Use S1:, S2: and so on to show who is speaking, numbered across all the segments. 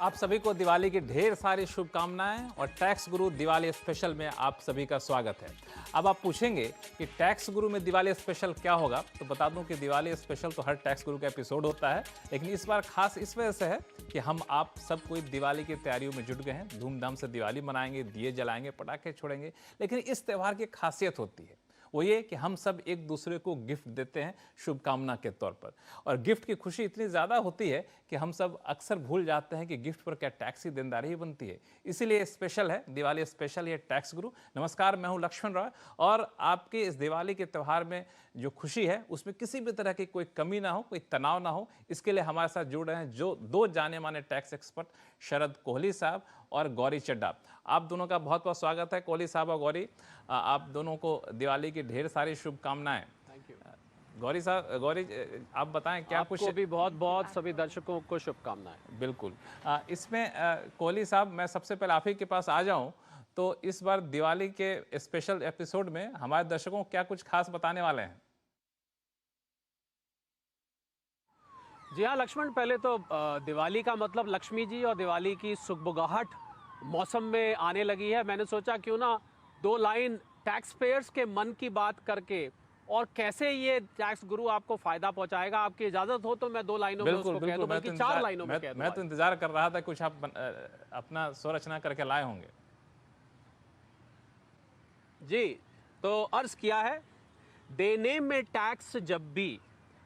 S1: आप सभी को दिवाली की ढेर सारी शुभकामनाएं और टैक्स गुरु दिवाली स्पेशल में आप सभी का स्वागत है। अब आप पूछेंगे कि टैक्स गुरु में दिवाली स्पेशल क्या होगा, तो बता दूं कि दिवाली स्पेशल तो हर टैक्स गुरु का एपिसोड होता है, लेकिन इस बार खास इस वजह से है कि हम आप सब कोई दिवाली की तैयारियों में जुट गए हैं। धूमधाम से दिवाली मनाएंगे, दिए जलाएंगे, पटाखे छोड़ेंगे, लेकिन इस त्यौहार की खासियत होती है वो ये कि हम सब एक दूसरे को गिफ्ट देते हैं शुभकामना के तौर पर। और गिफ्ट की खुशी इतनी ज़्यादा होती है कि हम सब अक्सर भूल जाते हैं कि गिफ्ट पर क्या टैक्स की देनदारी ही बनती है। इसीलिए स्पेशल है, दिवाली स्पेशल, ये टैक्स गुरु। नमस्कार, मैं हूं लक्ष्मण रॉय और आपके इस दिवाली के त्यौहार में जो खुशी है उसमें किसी भी तरह की कोई कमी ना हो, कोई तनाव ना हो, इसके लिए हमारे साथ जुड़ रहे हैं जो दो जाने माने टैक्स एक्सपर्ट, शरद कोहली साहब और गौरी चड्ढा। आप दोनों का बहुत बहुत स्वागत है। कोहली साहब और गौरी, आप दोनों को दिवाली की ढेर सारी शुभकामनाएं।
S2: Thank you.
S1: गौरी साहब, गौरी आप बताएं क्या कुछ।
S2: आपको भी बहुत बहुत सभी दर्शकों को शुभकामनाएं।
S1: बिल्कुल। इसमें कोहली साहब, मैं सबसे पहले आप ही के पास आ जाऊं, तो इस बार दिवाली के स्पेशल एपिसोड में हमारे दर्शकों को क्या कुछ खास बताने वाले हैं?
S2: जी हाँ लक्ष्मण, पहले तो दिवाली का मतलब लक्ष्मी जी और दिवाली की सुगबुगाहट मौसम में आने लगी है। मैंने सोचा क्यों ना दो लाइन टैक्स पेयर्स के मन की बात करके और कैसे ये टैक्स गुरु आपको फायदा पहुंचाएगा, आपकी इजाजत हो तो मैं दो लाइनों में उसको कह दूं, बल्कि चार लाइनों में कह दूं।
S1: मैं तो इंतजार कर रहा था कुछ आप अपना स्वरचना करके लाए होंगे।
S2: जी, तो अर्ज किया है, देने में टैक्स जब भी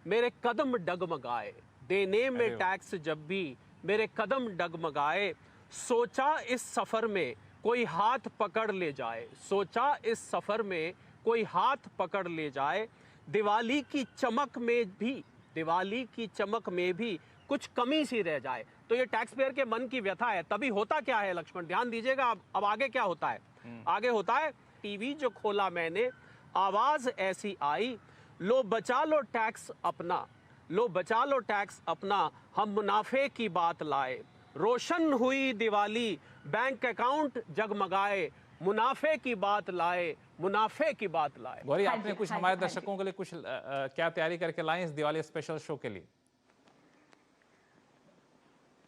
S2: मेरे कदम डगमगाए, देने में टैक्स जब भी मेरे कदम डगमगाए, सोचा इस सफर में कोई हाथ पकड़ ले जाए, सोचा इस सफर में कोई हाथ पकड़ ले जाए, दिवाली की चमक में भी, दिवाली की चमक में भी कुछ कमी सी रह जाए। तो ये टैक्स पेयर के मन की व्यथा है। तभी होता क्या है लक्ष्मण, ध्यान दीजिएगा। अब आगे क्या होता है? आगे होता है, टीवी जो खोला मैंने, आवाज ऐसी आई, लो बचा लो टैक्स अपना, लो बचा लो टैक्स अपना, हम मुनाफे की बात लाए, रोशन हुई दिवाली, बैंक अकाउंट जगमगाए, मुनाफे की बात लाए, मुनाफे की बात लाए।
S1: गौरी, आपने कुछ हमारे दर्शकों के लिए कुछ क्या तैयारी करके लाए इस दिवाली स्पेशल शो के लिए?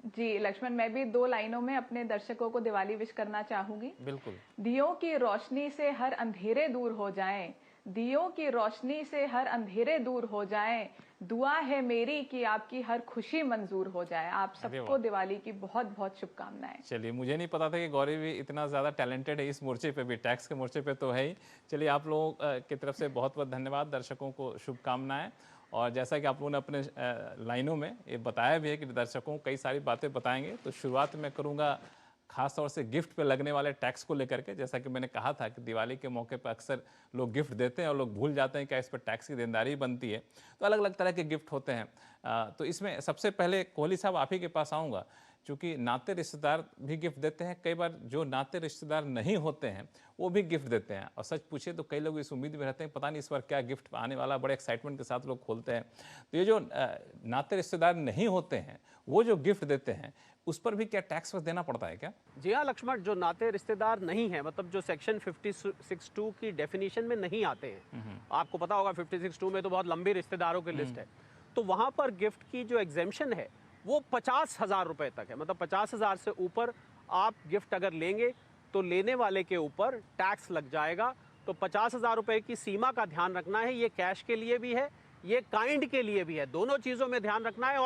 S3: जी लक्ष्मण, मैं भी दो लाइनों में अपने दर्शकों को दिवाली विश करना चाहूंगी।
S1: बिल्कुल।
S3: दियों की रोशनी से हर अंधेरे दूर हो जाएं, दियों की रोशनी से हर अंधेरे दूर हो जाएं, दुआ है मेरी कि आपकी हर खुशी मंजूर हो जाए। आप सबको दिवाली की बहुत बहुत शुभकामनाएं।
S1: चलिए, मुझे नहीं पता था कि गौरी भी इतना ज़्यादा टैलेंटेड है इस मोर्चे पे भी, टैक्स के मोर्चे पे तो है ही। चलिए, आप लोगों की तरफ से बहुत बहुत धन्यवाद, दर्शकों को शुभकामनाएं। और जैसा कि आप लोगों ने अपने लाइनों में ये बताया भी है कि दर्शकों को कई सारी बातें बताएंगे, तो शुरुआत में करूँगा खास तौर से गिफ्ट पे लगने वाले टैक्स को लेकर के। जैसा कि मैंने कहा था कि दिवाली के मौके पर अक्सर लोग गिफ्ट देते हैं और लोग भूल जाते हैं कि इस पर टैक्स की देनदारी बनती है। तो अलग अलग तरह के गिफ्ट होते हैं। तो इसमें सबसे पहले कोहली साहब आप ही के पास आऊँगा, क्योंकि नाते रिश्तेदार भी गिफ्ट देते हैं, कई बार जो नाते रिश्तेदार नहीं होते हैं वो भी गिफ्ट देते हैं। और सच पूछे तो कई लोग इस उम्मीद में रहते हैं पता नहीं इस बार क्या गिफ्ट आने वाला, बड़े एक्साइटमेंट के साथ लोग खोलते हैं। तो ये जो नाते रिश्तेदार नहीं होते हैं वो जो गिफ्ट देते हैं उस पर भी क्या टैक्स देना पड़ता है क्या?
S2: जी हाँ लक्ष्मण, जो नाते रिश्तेदार नहीं है, मतलब जो सेक्शन 56(2) की डेफिनेशन में नहीं आते हैं, आपको पता होगा 56(2) में तो बहुत लंबी रिश्तेदारों की लिस्ट है, तो वहां पर गिफ्ट की जो एग्जेम्पशन है वो 50,000 रुपए तक है। मतलब 50,000 से ऊपर आप गिफ्ट अगर लेंगे तो लेने वाले के ऊपर टैक्स लग जाएगा। तो 50,000 रुपए की सीमा का ध्यान रखना है। ये कैश के लिए भी है, ये काइंड के लिए भी है, दोनों चीजों में ध्यान रखना है।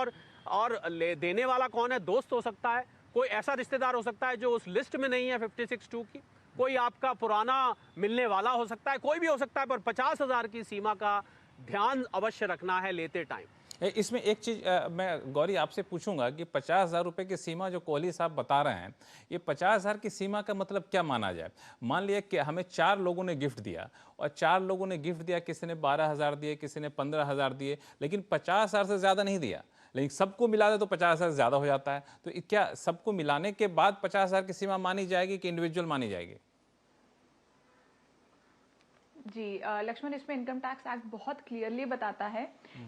S2: और ले देने वाला कौन है? दोस्त हो सकता है, कोई ऐसा रिश्तेदार हो सकता है जो उस लिस्ट में नहीं है 56(2) की, कोई आपका पुराना मिलने वाला हो सकता है, कोई भी हो सकता है, पर 50,000 की सीमा का ध्यान अवश्य रखना है लेते टाइम।
S1: इसमें एक चीज़ मैं गौरी आपसे पूछूंगा कि 50,000 रुपये की सीमा जो कोहली साहब बता रहे हैं, ये 50,000 की सीमा का मतलब क्या माना जाए? मान लिया कि हमें 4 लोगों ने गिफ्ट दिया और 4 लोगों ने गिफ्ट दिया, किसी ने 12,000 दिए, किसी ने 15,000 दिए, लेकिन 50,000 से ज़्यादा नहीं दिया, लेकिन सबको मिला दे तो 50,000 से ज़्यादा हो जाता है। तो क्या सबको मिलाने के बाद 50,000 की सीमा मानी जाएगी कि इंडिविजुअल मानी जाएगी?
S3: जी लक्ष्मण, इसमें इनकम टैक्स एक्ट बहुत क्लियरली बताता है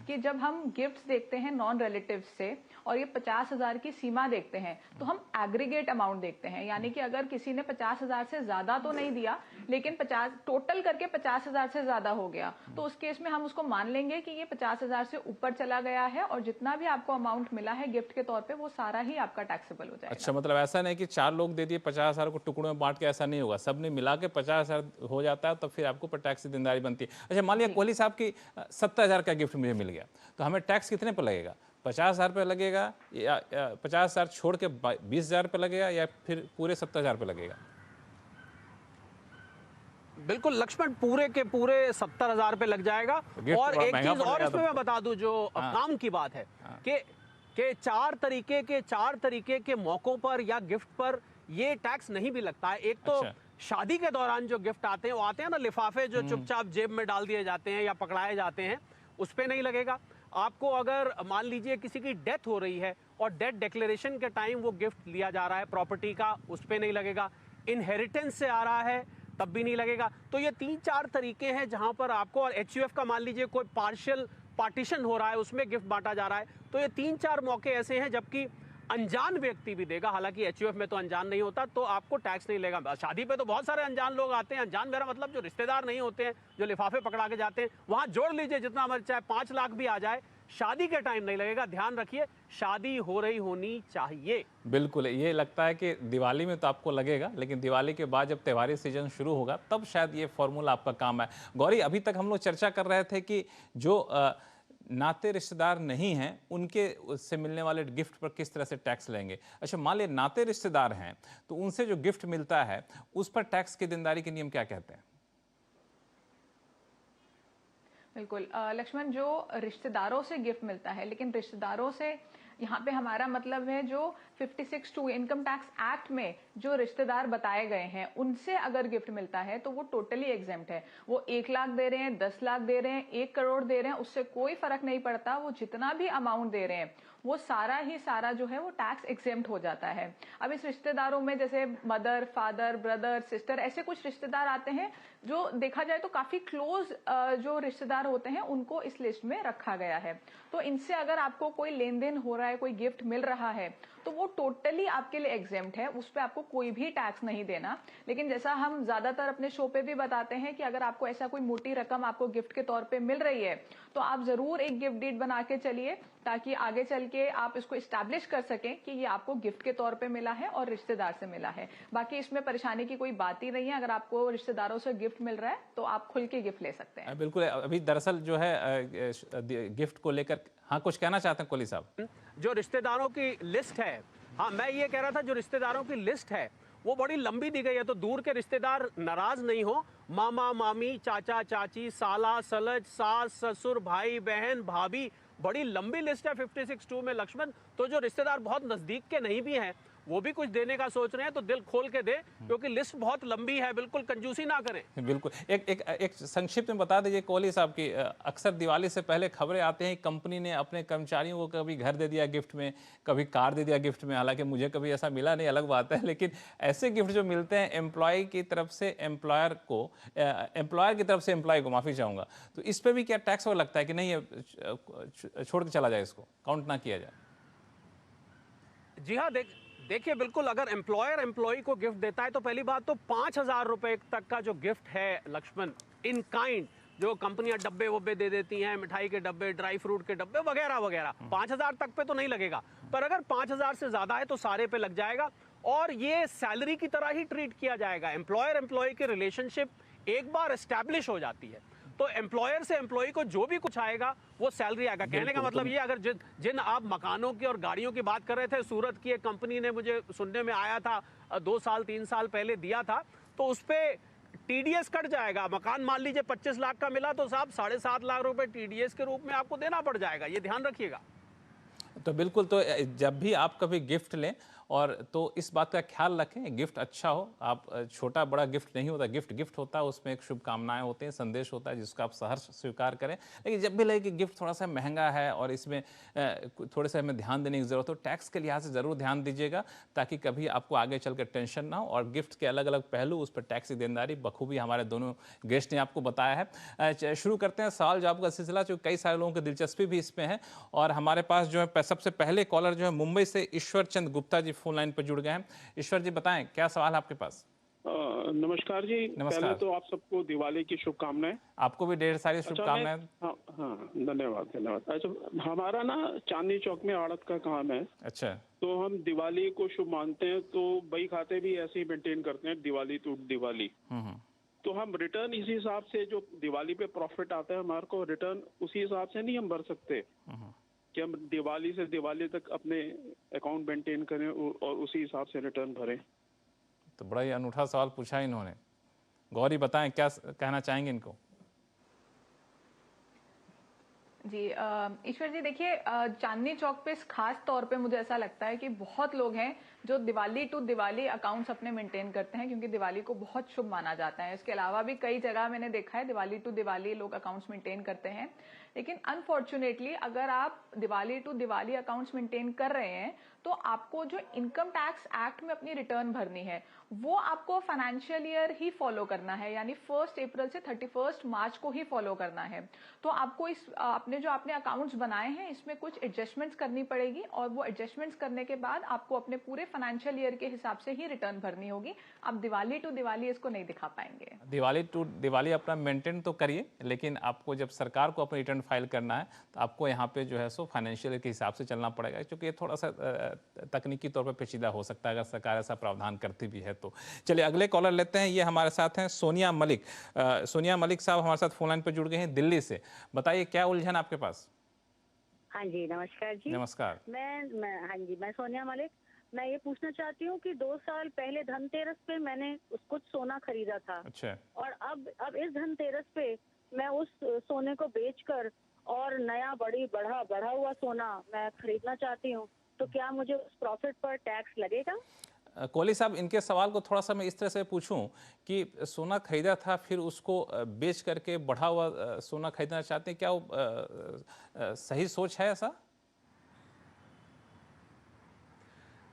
S3: कि जब हम गिफ्ट्स देखते हैं नॉन रिलेटिव्स से और ये 50,000 की सीमा देखते हैं तो हम एग्रीगेट अमाउंट देखते हैं। यानी कि अगर किसी ने 50,000 से ज्यादा तो नहीं दिया लेकिन 50 टोटल करके 50,000 से ज्यादा हो गया, तो उस केस में हम उसको मान लेंगे कि ये 50,000 से ऊपर चला गया है और जितना भी आपको अमाउंट मिला है गिफ्ट के तौर पे वो सारा ही आपका टैक्सेबल हो जाएगा।
S1: अच्छा, मतलब ऐसा नहीं कि 4 लोग दे दिए 50,000 को टुकड़ों में बांट के, ऐसा नहीं होगा, सबने मिला के 50,000 हो जाता है, तो फिर आपको पर टैक्स की देनदारी बनती है। अच्छा, मान लिया कोहली साहब की 70,000 का गिफ्ट मुझे मिल गया, तो हमें टैक्स कितने पर लगेगा? 50,000 पे लगेगा या 50,000 छोड़ के 20,000 पे लगेगा या फिर पूरे 70,000 पे लगेगा?
S2: बिल्कुल लक्ष्मण, पूरे के पूरे 70,000 पे लग जाएगा।
S1: गिफ्ट
S2: और
S1: बड़ा
S2: एक
S1: महंगा
S2: चीज और
S1: पड़ेगा
S2: इसमें
S1: तो।
S2: मैं बता दूं, जो काम की बात है कि चार तरीके के मौकों पर या गिफ्ट पर ये टैक्स नहीं भी लगता है। एक तो
S1: अच्छा।
S2: शादी के दौरान जो गिफ्ट आते हैं, वो आते हैं ना लिफाफे, जो चुपचाप जेब में डाल दिए जाते हैं या पकड़ाए जाते हैं, उस पे नहीं लगेगा। आपको अगर मान लीजिए किसी की डेथ हो रही है और डेथ डिक्लेरेशन के टाइम वो गिफ्ट लिया जा रहा है प्रॉपर्टी का, उस पे नहीं लगेगा। इनहेरिटेंस से आ रहा है तब भी नहीं लगेगा। तो ये 3-4 तरीके हैं जहां पर आपको, और एचयूएफ का मान लीजिए कोई पार्टीशन हो रहा है, उसमें गिफ्ट बांटा जा रहा है, तो ये 3-4 मौके ऐसे हैं जबकि अनजान व्यक्ति भी देगा, हालांकि एचयूएफ में तो अनजान नहीं होता, तो आपको टैक्स नहीं लगेगा। शादी पे तो बहुत सारे अनजान लोग आते हैं, अनजान मेरा मतलब जो रिश्तेदार नहीं होते हैं, जो लिफाफे पकड़ा के जाते हैं, वहां जोड़ लीजिए जितना मर्जी, चाहे 5 लाख भी आ जाए, शादी के टाइम नहीं लगेगा। ध्यान रखिए, शादी हो रही होनी चाहिए।
S1: बिल्कुल, ये लगता है कि दिवाली में तो आपको लगेगा, लेकिन दिवाली के बाद जब त्योहारी सीजन शुरू होगा तब शायद ये फॉर्मूला आपका काम है। गौरी, अभी तक हम लोग चर्चा कर रहे थे कि जो नाते रिश्तेदार नहीं हैं उनके उससे मिलने वाले गिफ्ट पर किस तरह से टैक्स लेंगे। अच्छा, मान लिया नाते रिश्तेदार हैं तो उनसे जो गिफ्ट मिलता है उस पर टैक्स की देनदारी के नियम क्या कहते हैं?
S3: बिल्कुल लक्ष्मण, जो रिश्तेदारों से गिफ्ट मिलता है, लेकिन रिश्तेदारों से यहाँ पे हमारा मतलब है जो 56(2) इनकम टैक्स एक्ट में जो रिश्तेदार बताए गए हैं उनसे अगर गिफ्ट मिलता है तो वो टोटली एग्जेम्प्ट है। वो 1 लाख दे रहे हैं, 10 लाख दे रहे हैं, 1 करोड़ दे रहे हैं, उससे कोई फर्क नहीं पड़ता। वो जितना भी अमाउंट दे रहे हैं वो सारा ही सारा जो है वो टैक्स एग्जेम्प्ट हो जाता है। अब इस रिश्तेदारों में जैसे मदर, फादर, ब्रदर, सिस्टर, ऐसे कुछ रिश्तेदार आते हैं जो देखा जाए तो काफी क्लोज जो रिश्तेदार होते हैं उनको इस लिस्ट में रखा गया है। तो इनसे अगर आपको कोई लेन देन हो रहा है, कोई गिफ्ट मिल रहा है, तो वो टोटली आपके लिए एग्जेम्प्ट है, उस पर आपको कोई भी टैक्स नहीं देना। लेकिन जैसा हम ज्यादातर अपने शो पे भी बताते हैं कि अगर आपको ऐसा कोई मोटी रकम आपको गिफ्ट के तौर पे मिल रही है तो आप जरूर एक गिफ्ट डीड बना के चलिए, ताकि आगे चल के आप इसको इस्टेब्लिश कर सकें कि ये आपको गिफ्ट के तौर पे मिला है और रिश्तेदार से मिला है। बाकी इसमें परेशानी की कोई बात ही नहीं है। अगर आपको रिश्तेदारों से गिफ्ट मिल रहा है तो आप खुल के गिफ्ट ले सकते हैं।
S1: बिल्कुल, अभी दरअसल जो है गिफ्ट को लेकर हाँ कुछ कहना चाहते हैं कोहली साहब?
S2: जो रिश्तेदारों की लिस्ट है, हाँ मैं ये कह रहा था, जो रिश्तेदारों की लिस्ट है वो बड़ी लंबी दी गई है, तो दूर के रिश्तेदार नाराज नहीं हो। मामा, मामी, चाचा, चाची, साला, सलज, सास, ससुर, भाई, बहन, भाभी, बड़ी लंबी लिस्ट है 56(2) में लक्ष्मण। तो जो रिश्तेदार बहुत नजदीक के नहीं भी हैं वो भी कुछ देने का सोच रहे हैं तो दिल खोल के दे, क्योंकि लिस्ट बहुत लंबी है, बिल्कुल कंजूसी ना करें।
S1: बिल्कुल, एक संक्षिप्त में बता दीजिए कोहली साहब की, अक्सर दिवाली से पहले खबरें आते हैं कंपनी ने अपने कर्मचारियों को कभी घर दे दिया गिफ्ट में, कभी कार दे दिया गिफ्ट में। हालांकि मुझे कभी ऐसा मिला नहीं, अलग बात है, लेकिन ऐसे गिफ्ट जो मिलते हैं एम्प्लॉय की तरफ से एम्प्लॉयर को, एम्प्लॉयर की तरफ से एम्प्लॉय को, माफी चाहूंगा, तो इस पर भी क्या टैक्स वगैरह लगता है कि नहीं, ये छोड़ के चला जाए, इसको काउंट ना किया जाए?
S2: जी हाँ, देखिए बिल्कुल, अगर एम्प्लॉयर एम्प्लॉय को गिफ्ट देता है तो पहली बात तो 5,000 रुपए तक का जो गिफ्ट है लक्ष्मण, इन काइंड, जो कंपनियां डब्बे वब्बे दे देती हैं, मिठाई के डब्बे, ड्राई फ्रूट के डब्बे वगैरह वगैरह, 5,000 तक पे तो नहीं लगेगा। पर अगर 5,000 से ज्यादा है तो सारे पे लग जाएगा, और ये सैलरी की तरह ही ट्रीट किया जाएगा। एम्प्लॉयर एम्प्लॉय की रिलेशनशिप एक बार एस्टैब्लिश हो जाती है तो एम्प्लॉयर से एम्प्लॉय को जो भी कुछ आएगा वो सैलरी आएगा। कहने का मतलब ये, अगर जिन आप मकानों की और गाड़ियों की बात कर रहे थे, सूरत की एक कंपनी ने, मुझे सुनने में आया था 2 साल 3 साल पहले दिया था, तो उस पर टीडीएस कट जाएगा। मकान मान लीजिए 25 लाख का मिला तो साहब 7.5 लाख रुपए टीडीएस के रूप में आपको देना पड़ जाएगा, ये ध्यान रखिएगा।
S1: तो बिल्कुल, तो जब भी आप कभी गिफ्ट लें और तो इस बात का ख्याल रखें गिफ्ट अच्छा हो। आप छोटा बड़ा गिफ्ट नहीं होता, गिफ्ट गिफ्ट होता है, उसमें एक शुभकामनाएं होती हैं, संदेश होता है जिसको आप सहर्ष स्वीकार करें। लेकिन जब भी लगे कि गिफ्ट थोड़ा सा महंगा है और इसमें थोड़े से हमें ध्यान देने की जरूरत हो, टैक्स के लिहाज से ज़रूर ध्यान दीजिएगा, ताकि कभी आपको आगे चल कर टेंशन ना हो। और गिफ्ट के अलग अलग पहलू, उस पर टैक्स की देनदारी बखूबी हमारे दोनों गेस्ट ने आपको बताया है। शुरू करते हैं सवाल जवाब का सिलसिला, जो कई सारे लोगों की दिलचस्पी भी इसमें है। और हमारे पास जो है सबसे पहले कॉलर जो है मुंबई से ईश्वर चंद गुप्ता जी फोन लाइन पर जुड़ गए हैं। ईश्वर जी बताएं क्या सवाल है आपके पास?
S4: नमस्कार जी।
S1: नमस्कार।
S4: पहले तो आप सबको दिवाली की शुभकामनाएं।
S1: आपको भी ढेर सारी
S4: अच्छा,
S1: शुभकामनाएं।
S4: हाँ हाँ, धन्यवाद धन्यवाद। अच्छा, हमारा ना चांदनी चौक में आड़त का काम है,
S1: अच्छा,
S4: तो हम दिवाली को शुभ मानते हैं, तो बही खाते भी ऐसे ही मेंटेन करते हैं, दिवाली टू दिवाली। तो हम रिटर्न इसी हिसाब से, जो दिवाली पे प्रॉफिट आता है हमारे को, रिटर्न उसी हिसाब से नहीं हम भर सकते कि हम दिवाली से दिवाली तक अपने अकाउंट मेंटेन करें और उसी हिसाब से रिटर्न भरें।
S1: तो बड़ा ही अनूठा सवाल पूछा इन्होंने। गौरी बताएं क्या कहना चाहेंगे इनको।
S3: जी ईश्वर जी, देखिए चांदनी चौक पे खास तौर पे मुझे ऐसा लगता है कि बहुत लोग हैं जो दिवाली टू दिवाली अकाउंट्स अपने मेंटेन करते हैं, क्योंकि दिवाली को बहुत शुभ माना जाता है। इसके अलावा भी कई जगह मैंने देखा है दिवाली टू दिवाली लोग अकाउंट्स मेंटेन करते हैं, लेकिन अनफॉर्चुनेटली अगर आप Diwali to Diwali accounts maintain कर रहे हैं तो आपको जो इनकम टैक्स एक्ट में अपनी रिटर्न भरनी है वो आपको फाइनेंशियल ईयर ही फॉलो करना है, यानी 1 अप्रैल से 31 मार्च को ही फॉलो करना है। तो आपको इस अपने जो आपने अकाउंट्स बनाए हैं इसमें कुछ एडजस्टमेंट्स करनी पड़ेगी, और वो एडजस्टमेंट्स करने के बाद आपको अपने पूरे फाइनेंशियल ईयर के हिसाब से ही रिटर्न भरनी होगी। आप दिवाली टू दिवाली इसको नहीं दिखा पाएंगे।
S1: दिवाली टू दिवाली अपना मेंटेन तो करिए, लेकिन आपको जब सरकार को अपना रिटर्न फाइल करना है तो आपको यहाँ पे जो है सो फाइनेंशियल के हिसाब से चलना पड़ेगा, क्योंकि ये थोड़ा सा तकनीकी तौर पर पेचीदा हो सकता है अगर सरकार ऐसा प्रावधान करती भी है तो। चलिए अगले कॉलर लेते हैं। ये हमारे साथ हैं सोनिया मलिक। सोनिया मलिक साहब हमारे साथ फोन लाइन पर जुड़ गए हैं दिल्ली से। बताइए क्या उलझन आपके पास।
S5: हाँ जी, नमस्कार जी।
S1: नमस्कार।
S5: मैं सोनिया मलिक। मैं ये पूछना चाहती हूँ कि 2 साल पहले धनतेरस पे मैंने कुछ सोना खरीदा था।
S1: अच्छा।
S5: और अब इस धनतेरस पे मैं उस सोने को बेचकर और नया बढ़ा हुआ सोना मैं खरीदना चाहती हूँ, तो क्या मुझे उस प्रॉफिट पर टैक्स लगेगा?
S1: कोहली साहब, इनके सवाल को थोड़ा सा मैं इस तरह से पूछूं कि सोना खरीदा था फिर उसको बेच करके बढ़ा हुआ सोना खरीदना चाहते हैं, क्या वो सही सोच है ऐसा?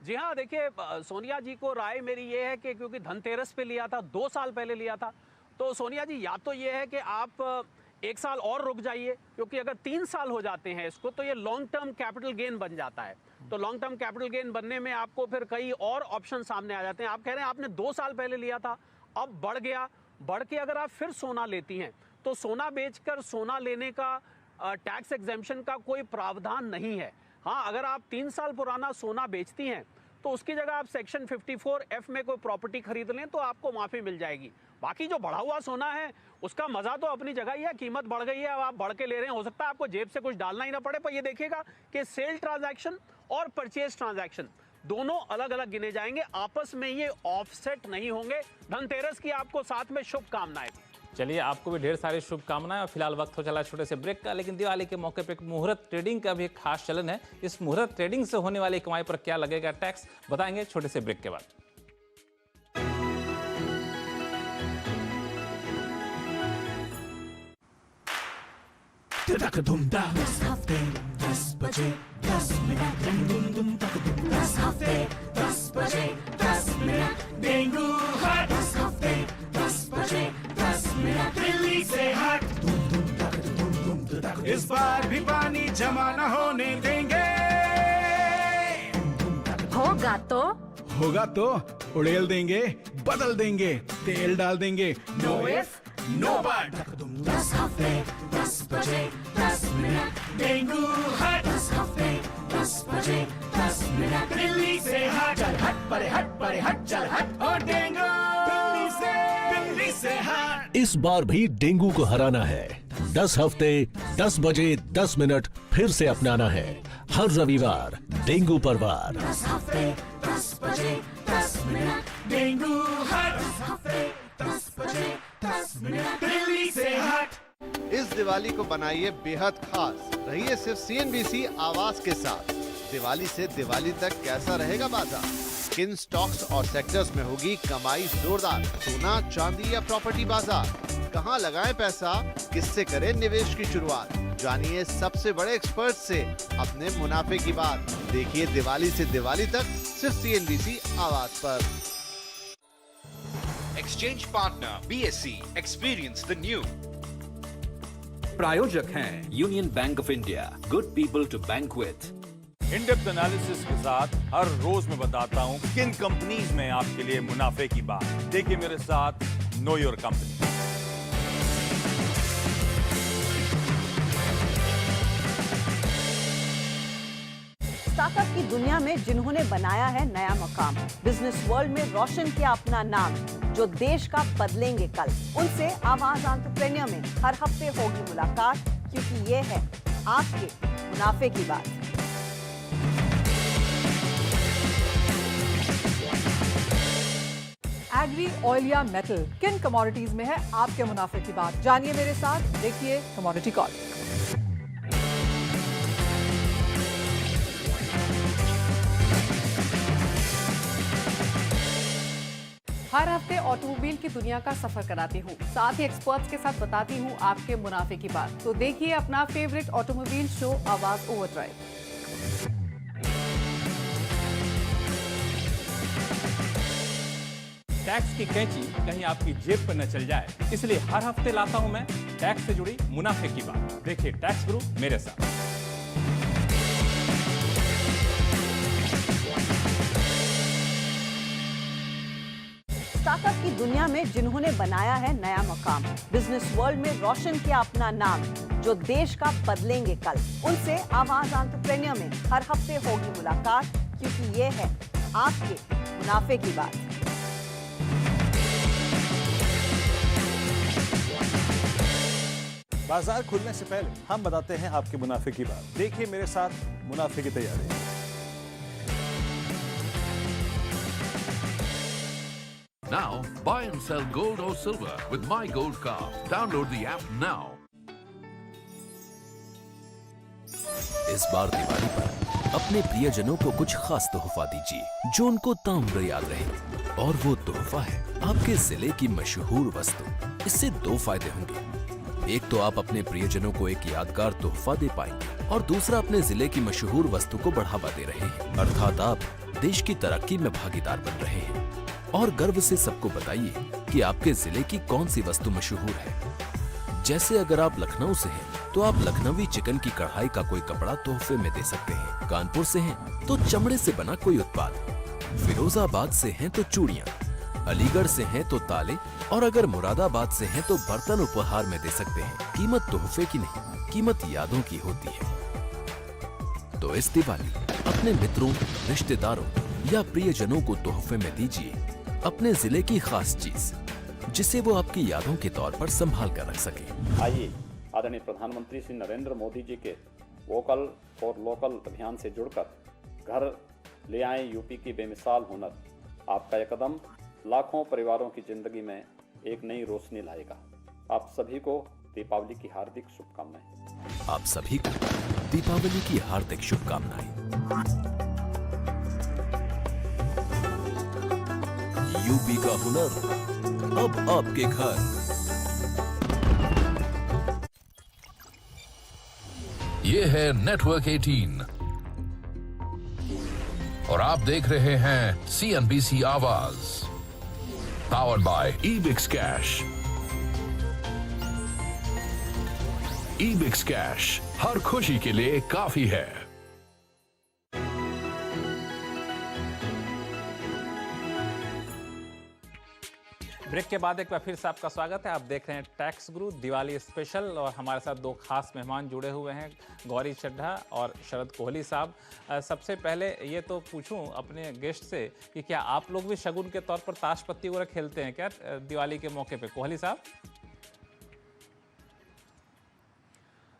S2: जी हाँ, देखिए सोनिया जी को राय मेरी ये है कि क्योंकि धनतेरस पे लिया था, 2 साल पहले लिया था, तो सोनिया जी या तो ये है कि आप 1 साल और रुक जाइए, क्योंकि अगर 3 साल हो जाते हैं इसको तो ये लॉन्ग टर्म कैपिटल गेन बन जाता है। तो लॉन्ग टर्म कैपिटल गेन बनने में आपको फिर कई और ऑप्शन सामने आ जाते हैं। आप कह रहे हैं आपने 2 साल पहले लिया था, अब बढ़ गया, बढ़ के अगर आप फिर सोना लेती हैं तो सोना बेचकर सोना लेने का टैक्स एग्जेम्पशन का कोई प्रावधान नहीं है। हाँ, अगर आप 3 साल पुराना सोना बेचती हैं तो उसकी जगह आप सेक्शन 54F में कोई प्रॉपर्टी खरीद लें तो आपको माफ़ी मिल जाएगी। बाकी जो बढ़ा हुआ सोना है उसका मज़ा तो अपनी जगह ही है, कीमत बढ़ गई है, अब आप बढ़ के ले रहे हैं, हो सकता है आपको जेब से कुछ डालना ही ना पड़े, पर ये देखिएगा कि सेल ट्रांजैक्शन और परचेज ट्रांजैक्शन दोनों अलग अलग गिने जाएंगे, आपस में ये ऑफसेट नहीं होंगे। धनतेरस की आपको साथ में शुभकामनाएं।
S1: चलिए आपको भी ढेर सारी शुभकामनाएं। और फिलहाल वक्त हो चला छोटे से ब्रेक का, लेकिन दिवाली के मौके पे एक मुहूर्त ट्रेडिंग का भी एक खास चलन है। इस मुहूर्त ट्रेडिंग से होने वाली कमाई पर क्या लगेगा टैक्स, बताएंगे छोटे से ब्रेक के बाद।
S6: दस हफ्ते 10 बजे 10 मिनट दस हफ्ते 10 बजे 10 मिनट डेंगू हट 10 हफ्ते 10 बजे 10 मिनट दिल्ली से हट इस बार भी पानी जमा न होने देंगे। होगा तो उड़ेल देंगे, बदल देंगे, तेल डाल देंगे। नो इफ नो बट 10 हफ्ते 10 बजे 10 मिनट डेंगू हट 10 हफ्ते 10 बजे 10 मिनट दिल्ली से हट चल हट परे हट चल हट और डेंगू दिल्ली से हट।
S7: इस बार भी डेंगू को हराना है। 10 हफ्ते 10 बजे 10 मिनट फिर से अपनाना है। हर रविवार डेंगू पर वार।
S6: 10 हफ्ते 10 बजे 10 मिनट डेंगू हट 10 हफ्ते 10 बजे 10 मिनट दिल्ली से हट।
S8: इस दिवाली को बनाइए बेहद खास, रहिए सिर्फ CNBC आवाज के साथ। दिवाली से दिवाली तक कैसा रहेगा बाजार, किन स्टॉक्स और सेक्टर्स में होगी कमाई जोरदार, सोना चांदी या प्रॉपर्टी बाजार, कहां लगाएं पैसा, किससे करें निवेश की शुरुआत, जानिए सबसे बड़े एक्सपर्ट से अपने मुनाफे की बात। देखिए दिवाली से दिवाली तक सिर्फ CNBC आवाज पर।
S9: Exchange partner BSE, experience the new.
S10: प्रायोजक हैं Union Bank of India, good people to bank with. In depth analysis के साथ हर रोज मैं बताता हूं किन कंपनीज में आपके लिए मुनाफे की बात। देखिए मेरे साथ नो योर कंपनी।
S11: स्टार्टअप की दुनिया में जिन्होंने बनाया है नया मकाम, बिजनेस वर्ल्ड में रोशन किया अपना नाम, जो देश का बदलेंगे कल, उनसे आवाज एंटरप्रेन्योर में हर हफ्ते होगी मुलाकात, क्योंकि ये है आपके मुनाफे की बात।
S12: एग्री, ऑयल या मेटल, किन कमोडिटीज में है आपके मुनाफे की बात? जानिए मेरे साथ, देखिए कमोडिटी कॉल। हर हफ्ते ऑटोमोबाइल की दुनिया का सफर कराती हूँ, साथ ही एक्सपर्ट्स के साथ बताती हूँ आपके मुनाफे की बात। तो देखिए अपना फेवरेट ऑटोमोबाइल शो आवाज ओवरड्राइव।
S1: टैक्स की कैंची कहीं आपकी जेब पर न चल जाए, इसलिए हर हफ्ते लाता हूं मैं टैक्स से जुड़ी मुनाफे की बात। देखिए टैक्स गुरु मेरे साथ।
S11: स्टार्टअप की दुनिया में जिन्होंने बनाया है नया मकाम, बिजनेस वर्ल्ड में रोशन किया अपना नाम, जो देश का बदलेंगे कल, उनसे आवाज एंटरप्रेन्योर में हर हफ्ते होगी मुलाकात, क्योंकि ये है आपके मुनाफे की बात।
S10: बाजार खुलने से पहले हम बताते हैं आपके मुनाफे की बात। देखिए मेरे साथ मुनाफे की तैयारी।
S13: Now, buy and sell gold or silver with My Gold Card. Download the app now.
S14: इस बार दिवाली पर अपने प्रियजनों को कुछ खास तोहफा दीजिए जो उनको ताम्र याद रहे। और वो तोहफा है आपके जिले की मशहूर वस्तु। इससे दो फायदे होंगे। एक तो आप अपने प्रियजनों को एक यादगार तोहफा दे पाएंगे और दूसरा अपने जिले की मशहूर वस्तु को बढ़ावा दे रहे हैं, अर्थात आप देश की तरक्की में भागीदार बन रहे हैं। और गर्व से सबको बताइए कि आपके जिले की कौन सी वस्तु मशहूर है। जैसे अगर आप लखनऊ से हैं तो आप लखनवी चिकन की कढ़ाई का कोई कपड़ा तोहफे में दे सकते हैं। कानपुर से हैं तो चमड़े से बना कोई उत्पाद, फिरोजाबाद से हैं तो चूड़ियां, अलीगढ़ से हैं तो ताले, और अगर मुरादाबाद से हैं तो बर्तन उपहार में दे सकते हैं। कीमत तोहफे की नहीं, कीमत यादों की होती है। तो इस दिवाली अपने मित्रों, रिश्तेदारों या प्रियजनों को तोहफे में दीजिए अपने जिले की खास चीज, जिसे वो आपकी यादों के तौर पर संभाल कर रख सके।
S15: आइए आदरणीय प्रधानमंत्री श्री नरेंद्र मोदी जी के वोकल फॉर लोकल अभियान से जुड़कर घर ले आए यूपी की बेमिसाल हुनर। आपका यह कदम लाखों परिवारों की जिंदगी में एक नई रोशनी लाएगा। आप सभी को दीपावली की हार्दिक शुभकामनाएं।
S14: आप सभी को दीपावली की हार्दिक शुभकामनाएं। यूपी का हुनर अब आपके घर।
S13: ये है नेटवर्क 18 और आप देख रहे हैं CNBC Awaaz, powered by eBix cash. eBix cash हर खुशी के लिए काफी है।
S1: ब्रेक के बाद एक बार फिर से आपका स्वागत है। आप देख रहे हैं टैक्स गुरु दिवाली स्पेशल और हमारे साथ दो खास मेहमान जुड़े हुए हैं, गौरी चड्ढा और शरद कोहली साहब। सबसे पहले ये तो पूछूं अपने गेस्ट से कि क्या आप लोग भी शगुन के तौर पर ताश पत्ती वगैरह खेलते हैं क्या दिवाली के मौके पे? कोहली साहब।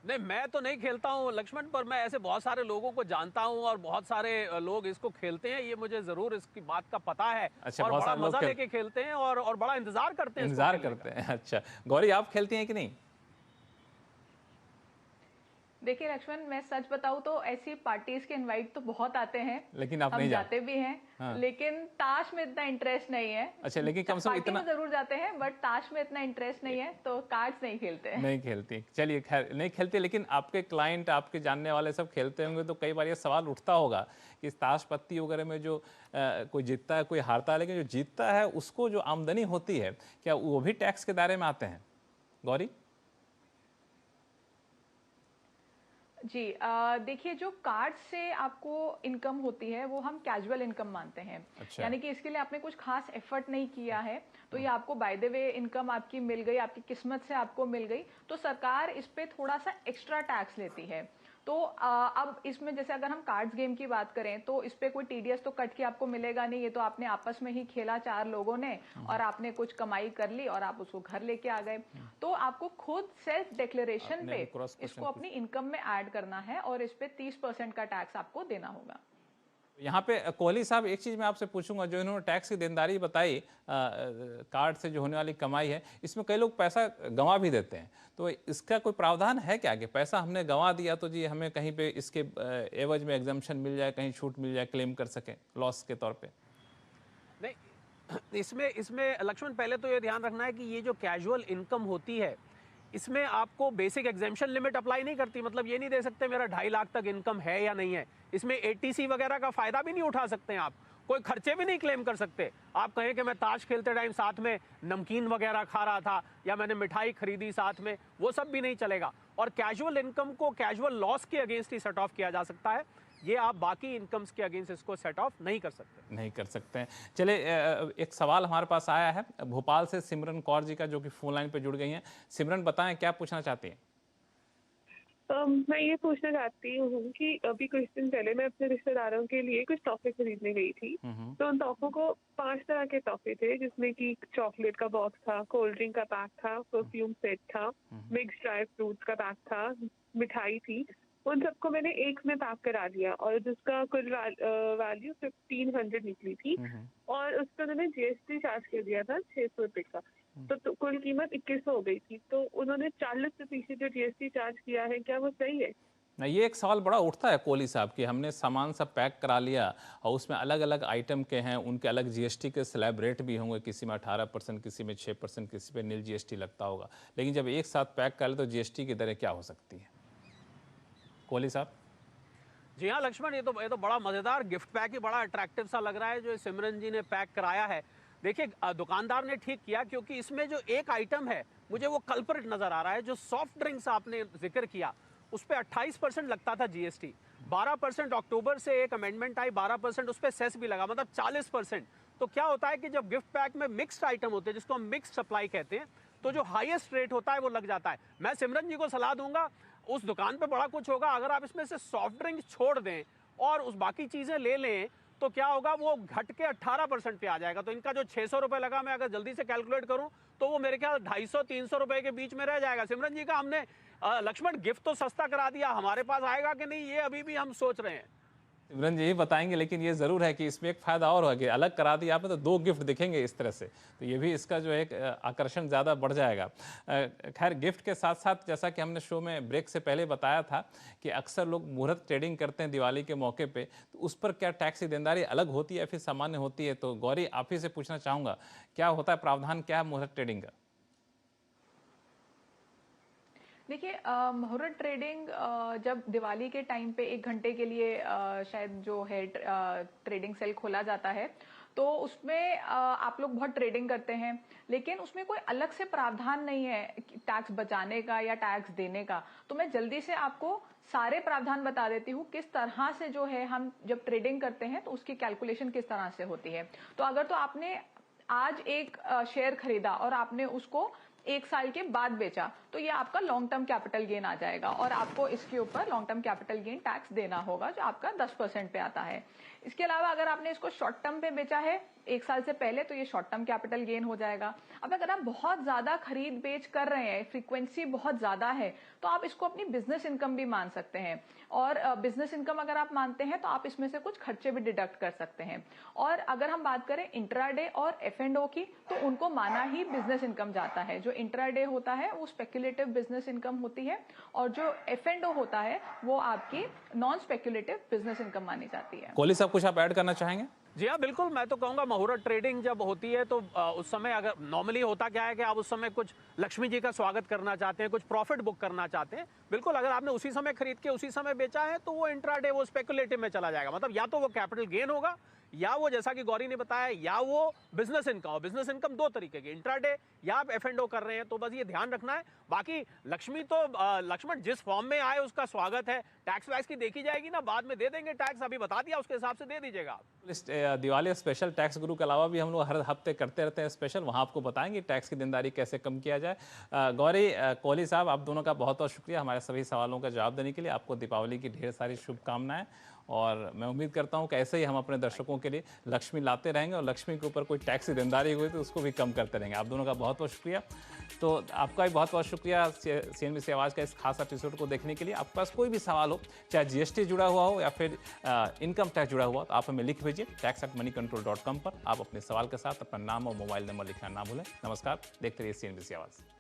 S2: नहीं, मैं तो नहीं खेलता हूँ लक्ष्मण, पर मैं ऐसे बहुत सारे लोगों को जानता हूँ और बहुत सारे लोग इसको खेलते हैं। ये मुझे जरूर इसकी बात का पता है।
S1: अच्छा,
S2: और
S1: बहुत
S2: बड़ा
S1: सारे लोग
S2: मजा लेके खेलते हैं और बड़ा इंतजार करते हैं।
S1: इंतजार करते हैं। अच्छा गौरी, आप खेलती हैं कि नहीं?
S3: देखिए लक्ष्मण, मैं सच बताऊं तो ऐसी पार्टीज के इनवाइट तो बहुत आते हैं,
S1: लेकिन आप
S3: हम
S1: नहीं
S3: जाते भी हैं।
S1: हाँ।
S3: लेकिन ताश में इतना इंटरेस्ट नहीं है।
S1: अच्छा, लेकिन कम से कम इतना
S3: जरूर जाते हैं, बट ताश में इतना इंटरेस्ट नहीं है, तो कार्ड्स नहीं खेलते हैं।
S1: नहीं खेलती, चलिए खैर नहीं खेलते, लेकिन आपके क्लाइंट, आपके जानने वाले सब खेलते होंगे, तो कई बार ये सवाल उठता होगा कि ताश पत्ती वगैरह में जो कोई जीतता है कोई हारता है, लेकिन जो जीतता है उसको जो आमदनी होती है क्या वो भी टैक्स के दायरे में आते हैं? गौरी।
S3: जी देखिए, जो कार्ड से आपको इनकम होती है वो हम कैजुअल इनकम मानते हैं।
S1: अच्छा।
S3: यानी कि इसके लिए आपने कुछ खास एफर्ट नहीं किया है, तो ये आपको बाय द वे इनकम आपकी मिल गई, आपकी किस्मत से आपको मिल गई, तो सरकार इस पे थोड़ा सा एक्स्ट्रा टैक्स लेती है। तो अब इसमें जैसे अगर हम कार्ड्स गेम की बात करें तो इस पे कोई टीडीएस तो कट के आपको मिलेगा नहीं, ये तो आपने आपस में ही खेला 4 लोगों ने और आपने कुछ कमाई कर ली और आप उसको घर लेके आ गए। तो आपको खुद सेल्फ डिक्लेरेशन पे इसको अपनी इनकम में ऐड करना है और इस पे 30% का टैक्स आपको देना होगा।
S1: यहाँ पे कोहली साहब, एक चीज़ मैं आपसे पूछूंगा, जो इन्होंने टैक्स की देनदारी बताई, कार्ड से जो होने वाली कमाई है, इसमें कई लोग पैसा गंवा भी देते हैं, तो इसका कोई प्रावधान है क्या कि पैसा हमने गंवा दिया तो जी हमें कहीं पे इसके एवज में एग्जम्पशन मिल जाए, कहीं छूट मिल जाए, क्लेम कर सकें लॉस के तौर पे?
S2: नहीं, इसमें लक्ष्मण, पहले तो ये ध्यान रखना है कि ये जो कैजुअल इनकम होती है इसमें आपको बेसिक एग्जेम्पशन लिमिट अप्लाई नहीं करती। मतलब ये नहीं दे सकते मेरा 2.5 लाख तक इनकम है या नहीं है। इसमें एटीसी वगैरह का फायदा भी नहीं उठा सकते हैं आप, कोई खर्चे भी नहीं क्लेम कर सकते। आप कहें कि मैं ताश खेलते टाइम साथ में नमकीन वगैरह खा रहा था या मैंने मिठाई खरीदी साथ में, वो सब भी नहीं चलेगा। और कैजुअल इनकम को कैजुअल लॉस के अगेंस्ट ही सेट ऑफ किया जा सकता है, ये आप बाकी इनकम्स के अगेंस्ट इसको सेट ऑफ नहीं कर सकते हैं। चले, एक सवाल हमारे पास आया है भोपाल से सिमरन कौर जी का, जो कि फोन लाइन पे जुड़ गई हैं। सिमरन, बताएं क्या पूछना चाहती हैं?
S16: मैं ये पूछना चाहती हूँ कि अभी कुछ दिन पहले मैं अपने रिश्तेदारों के लिए कुछ तोहफे खरीदने गई थी। तो उन तोहफों को 5 तरह के तोहफे थे, जिसमें कि चॉकलेट का बॉक्स था, कोल्ड ड्रिंक का पैक था, परफ्यूम सेट था, मिक्स ड्राई फ्रूट्स का पैक था, मिठाई थी। उन सबको मैंने एक में पैक करा दिया और जिसका कुल वैल्यू 1500 निकली थी और उस पर उन्होंने जीएसटी चार्ज कर दिया था 600 रुपये का। तो कुल कीमत 2100 हो गई थी। तो उन्होंने 40% जो जीएसटी चार्ज किया है, क्या वो सही है?
S1: ना, ये एक सवाल बड़ा उठता है कोहली साहब कि हमने सामान सब पैक करा लिया और उसमें अलग अलग आइटम के हैं, उनके अलग जीएसटी के स्लैब रेट भी होंगे, किसी में 18%, किसी में 6%, किसी पे नील जीएसटी लगता होगा। लेकिन जब एक साथ पैक कर ले तो जीएसटी की दरें क्या हो सकती है? कोहली साहब।
S2: जी हाँ लक्ष्मण, ये तो बड़ा मज़ेदार गिफ्ट पैक ही बड़ा अट्रैक्टिव सा लग रहा है जो सिमरन जी ने पैक कराया है। देखिए, दुकानदार ने ठीक किया, क्योंकि इसमें जो एक आइटम है मुझे वो कल्परेट नज़र आ रहा है। जो सॉफ्ट ड्रिंक्स आपने जिक्र किया उस पर 28% लगता था जीएसटी, 12% अक्टूबर से एक अमेंडमेंट आई, 12% उस पर सेस भी लगा, मतलब 40%। तो क्या होता है कि जब गिफ्ट पैक में मिक्स्ड आइटम होते हैं, जिसको हम मिक्स्ड सप्लाई कहते हैं, तो जो हाईएस्ट रेट होता है वो लग जाता है। मैं सिमरन जी को सलाह दूंगा, उस दुकान पे बड़ा कुछ होगा, अगर आप इसमें से सॉफ्ट ड्रिंक छोड़ दें और उस बाकी चीज़ें ले लें तो क्या होगा, वो घट के 18% पे आ जाएगा। तो इनका जो 600 रुपये लगा, मैं अगर जल्दी से कैलकुलेट करूं तो वो मेरे ख्याल 250-300 रुपये के बीच में रह जाएगा। सिमरन जी का हमने लक्ष्मण गिफ्ट तो सस्ता करा दिया, हमारे पास आएगा कि नहीं ये अभी भी हम सोच रहे हैं।
S1: सिमरन जी यही बताएंगे, लेकिन ये ज़रूर है कि इसमें एक फ़ायदा और होगा कि अलग करा दिया आपने तो 2 गिफ्ट दिखेंगे इस तरह से, तो ये भी इसका जो एक आकर्षण ज़्यादा बढ़ जाएगा। खैर, गिफ्ट के साथ साथ जैसा कि हमने शो में ब्रेक से पहले बताया था कि अक्सर लोग मुहूर्त ट्रेडिंग करते हैं दिवाली के मौके पे, तो उस पर क्या टैक्स की देनदारी अलग होती है या फिर सामान्य होती है? तो गौरी, आप ही से पूछना चाहूँगा, क्या होता है प्रावधान, क्या है मुहूर्त ट्रेडिंग का?
S3: देखिए, मुहूर्त ट्रेडिंग जब दिवाली के टाइम पे 1 घंटे के लिए शायद जो है ट्रेडिंग सेल खोला जाता है, तो उसमें आप लोग बहुत ट्रेडिंग करते हैं, लेकिन उसमें कोई अलग से प्रावधान नहीं है टैक्स बचाने का या टैक्स देने का। तो मैं जल्दी से आपको सारे प्रावधान बता देती हूँ किस तरह से जो है हम जब ट्रेडिंग करते हैं तो उसकी कैलकुलेशन किस तरह से होती है। तो अगर तो आपने आज एक शेयर खरीदा और आपने उसको 1 साल के बाद बेचा, तो ये आपका लॉन्ग टर्म कैपिटल गेन आ जाएगा और आपको इसके ऊपर long term capital gain tax देना होगा, जो आपका 10% पे आता है। इसके अलावा अगर आपने इसको शॉर्ट टर्म पे बेचा है 1 साल से पहले, तो ये शॉर्ट टर्म कैपिटल गेन हो जाएगा। अब अगर आप बहुत ज्यादा खरीद बेच कर रहे हैं, फ्रीक्वेंसी बहुत ज्यादा है, तो आप इसको अपनी बिजनेस इनकम भी मान सकते हैं। और बिजनेस इनकम अगर आप मानते हैं तो आप इसमें से कुछ खर्चे भी डिडक्ट कर सकते हैं। और अगर हम बात करें इंट्राडे और F&O की, तो उनको माना ही बिजनेस इनकम जाता है। जो इंट्राडे होता है वो स्पेक्युलेटिव बिजनेस इनकम होती है और जो F&O होता है वो आपकी नॉन स्पेक्युलेटिव बिजनेस इनकम मानी जाती है।
S1: कोहली साहब, कुछ आप ऐड करना चाहेंगे?
S2: जी हाँ, बिल्कुल। मैं तो कहूँगा मुहूर्त ट्रेडिंग जब होती है तो उस समय अगर नॉर्मली होता क्या है कि आप उस समय कुछ लक्ष्मी जी का स्वागत करना चाहते हैं, कुछ प्रॉफिट बुक करना चाहते हैं। बिल्कुल, अगर आपने उसी समय खरीद के उसी समय बेचा है तो वो इंट्राडे, वो स्पेकुलेटिव में चला जाएगा। मतलब या तो वो कैपिटल गेन होगा, या वो जैसा कि गौरी ने बताया, या वो बिजनेस इनकम। बिजनेस इनकम दो तरीके की, इंट्राडे या आप F&O कर रहे हैं, तो बस ये ध्यान रखना है। बाकी लक्ष्मी तो लक्ष्मण जिस फॉर्म में आए उसका स्वागत है। टैक्स वैक्स की देखी जाएगी ना, बाद में दे देंगे टैक्स, अभी बता दिया उसके हिसाब से दे दीजिएगा आप।
S1: इस दिवाली स्पेशल टैक्स गुरु के अलावा भी हम लोग हर हफ्ते करते रहते हैं स्पेशल, वहाँ आपको बताएंगे टैक्स की देनदारी कैसे कम किया जाए। गौरी, कोहली साहब, आप दोनों का बहुत बहुत शुक्रिया हमारे सभी सवालों का जवाब देने के लिए। आपको दीपावली की ढेर सारी शुभकामनाएं, और मैं उम्मीद करता हूं कि ऐसे ही हम अपने दर्शकों के लिए लक्ष्मी लाते रहेंगे, और लक्ष्मी के ऊपर कोई टैक्स की देनदारी हुई तो उसको भी कम करते रहेंगे। आप दोनों का बहुत बहुत शुक्रिया। तो आपका भी बहुत बहुत शुक्रिया CNBC आवाज़ का इस खास एपिसोड को देखने के लिए। आपके पास कोई भी सवाल हो, चाहे GST जुड़ा हुआ हो या फिर इनकम टैक्स जुड़ा हुआ, तो आप हमें लिख भेजिए tax@moneycontrol.com पर। आप अपने सवाल के साथ अपना नाम और मोबाइल नंबर लिखना ना भूलें। नमस्कार, देखते रहिए CNBC आवाज़।